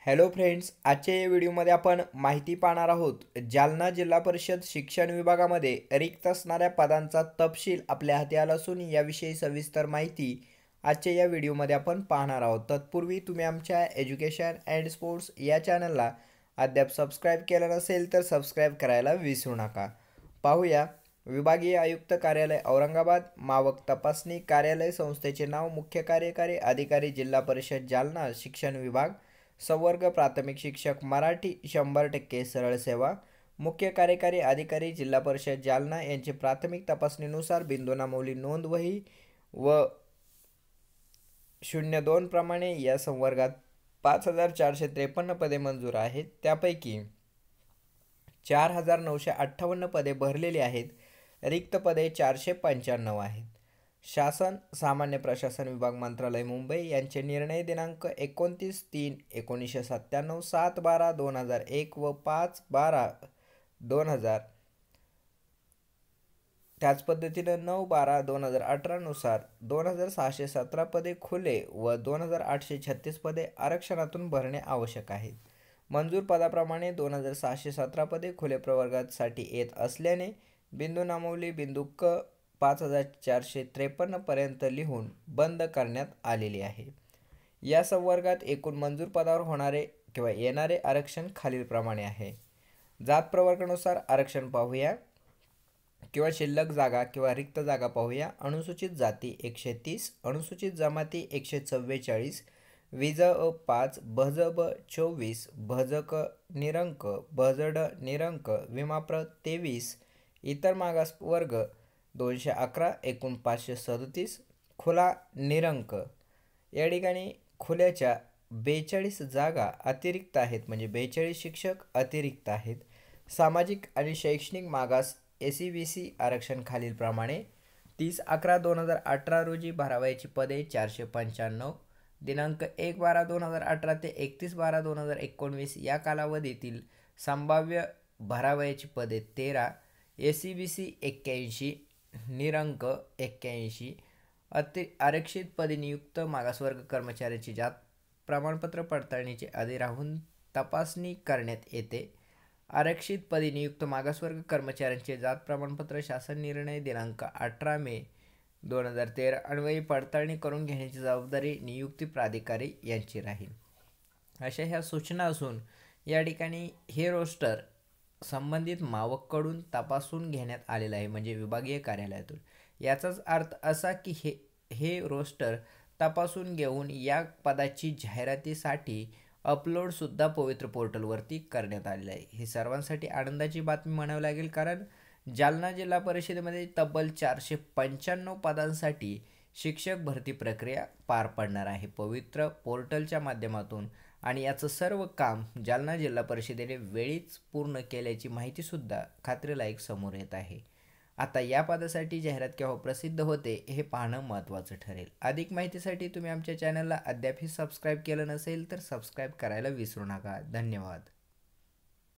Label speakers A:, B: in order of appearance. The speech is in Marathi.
A: हॅलो फ्रेंड्स, आजच्या या व्हिडिओमध्ये आपण माहिती पाहणार आहोत. जालना जिल्हा परिषद शिक्षण विभागामध्ये रिक्त असणाऱ्या पदांचा तपशील आपल्या हाती आला असून याविषयी सविस्तर माहिती आजच्या या व्हिडिओमध्ये आपण पाहणार आहोत. तत्पूर्वी तुम्ही आमच्या एज्युकेशन अँड स्पोर्ट्स या चॅनलला अद्याप सबस्क्राईब केलं नसेल तर सबस्क्राईब करायला विसरू नका. पाहूया. विभागीय आयुक्त कार्यालय औरंगाबाद, मावक तपासणी कार्यालय संस्थेचे नाव, मुख्य कार्यकारी अधिकारी जिल्हा परिषद जालना, शिक्षण विभाग, संवर्ग प्राथमिक शिक्षक मराठी 100% सरळ सेवा, मुख्य कार्यकारी अधिकारी जिल्हा परिषद जालना यांचे प्राथमिक तपासणीनुसार बिंदू नोंद वही व 02 प्रमाणे या संवर्गात 5453 पदे मंजूर आहेत. त्यापैकी 4958 पदे भरलेली आहेत. रिक्त पदे 495 आहेत. शासन सामान्य प्रशासन विभाग मंत्रालय मुंबई यांचे निर्णय दिनांक 29/3/1997, 7/12/2001 व 5/12/2000, त्याच पद्धतीने 9/12/2018 नुसार 2617 पदे खुले व 2836 पदे आरक्षणातून भरणे आवश्यक आहे. मंजूर पदाप्रमाणे 2617 पदे खुले प्रवर्गासाठी येत असल्याने बिंदू क 5453 पर्यंत लिहून बंद करण्यात आलेली आहे. या संवर्गात एकूण मंजूर पदावर होणारे किंवा येणारे आरक्षण खालीलप्रमाणे आहे. जात प्रवर्गानुसार आरक्षण पाहूया किंवा शिल्लक जागा किंवा रिक्त जागा पाहूया. अनुसूचित जाती 130, अनुसूचित जमाती 144, विज अ 5, भज ब 24, भज क निरंक, भज ड निरंक, विमाप्र 23, इतर मागास वर्ग 211, एकूण 537, खुला निरंक. या ठिकाणी खुल्याच्या 42 जागा अतिरिक्त आहेत, म्हणजे 42 शिक्षक अतिरिक्त आहेत. सामाजिक आणि शैक्षणिक मागास SC/BC आरक्षण खालीलप्रमाणे. 30/11/2018 रोजी भरावयाची पदे 495. दिनांक 1/12/2018 ते 31/12/2019 या कालावधीतील संभाव्य भरावयाची पदे 13. SC/BC 81, निरंक 81. आरक्षित पदे नियुक्त मागासवर्ग कर्मचाऱ्याची जात प्रमाणपत्र पडताळणीचे आधी राहून तपासणी करण्यात येते. आरक्षित पदे नियुक्त मागासवर्ग कर्मचाऱ्यांचे जात प्रमाणपत्र शासन निर्णय दिनांक 18 मे 2013 अन्वयी पडताळणी करून घेण्याची जबाबदारी नियुक्ती प्राधिकारी यांची राहील. अशा ह्या सूचना असून या ठिकाणी हे रोस्टर संबंधित मावककडून तपासून घेण्यात आलेलं आहे, म्हणजे विभागीय कार्यालयातून. याचाच अर्थ असा की हे रोस्टर तपासून घेऊन या पदाची जाहिरातीसाठी अपलोडसुद्धा पवित्र पोर्टलवरती करण्यात आलेलं आहे. ही सर्वांसाठी आनंदाची बातमी म्हणावी लागेल, कारण जालना जिल्हा परिषदेमध्ये तब्बल 495 पदांसाठी शिक्षक भरती प्रक्रिया पार पडणार आहे पवित्र पोर्टलच्या माध्यमातून, आणि याचं सर्व काम जालना जिल्हा परिषदेने वेळीच पूर्ण केल्याची माहितीसुद्धा खात्रीलायक समोर येत आहे. आता या पदासाठी जाहिरात केव्हा प्रसिद्ध होते हे पाहणं महत्त्वाचं ठरेल. अधिक माहितीसाठी तुम्ही आमच्या चॅनलला अद्यापही सबस्क्राईब केलं नसेल तर सबस्क्राईब करायला विसरू नका. धन्यवाद.